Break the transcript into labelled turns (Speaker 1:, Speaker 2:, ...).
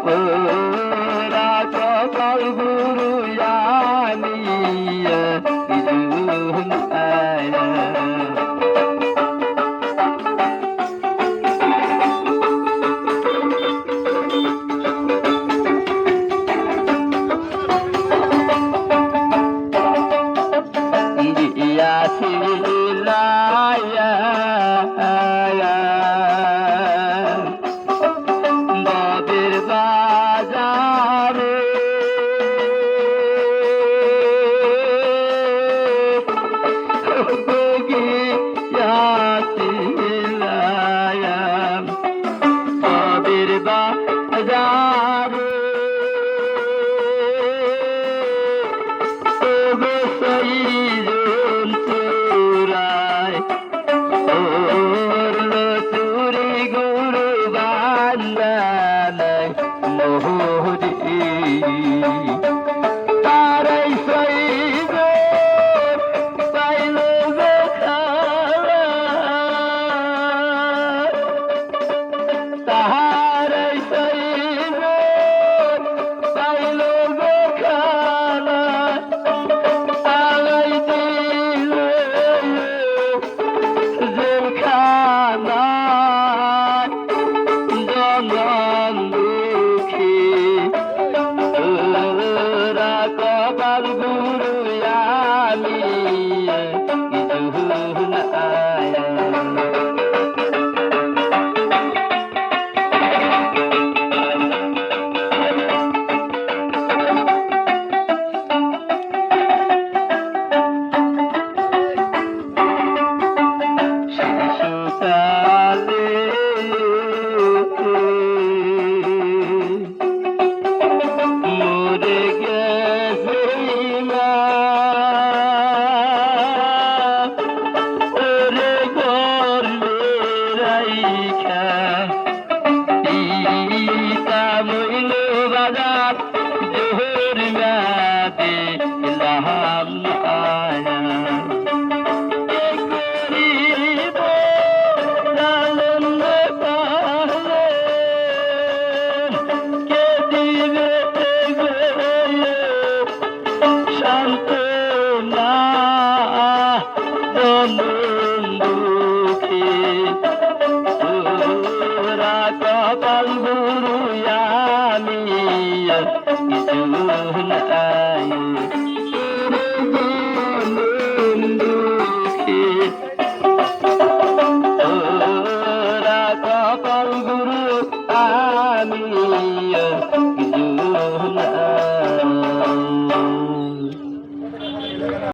Speaker 1: ওরা কপাল গুরু জানিয়ে জুন আয়া সিলায়া বাবের বাজারে সিলায়া বাবের বাজারে তারাই সইব পাইল গো খালা তাহারাই সইব পাইল গো খালা আলাই দিল জেলখানা জনম দুঃখী কপাল গুরু আলিয়ে জুন আয়া শিশুকালে মরে গেছে মা ওরে গর্বে রাইখা ইতা মইল বাজার জোহর মেয়াদে লাহাম আয়া কপাল গুরু আলিয়া জুন আয়া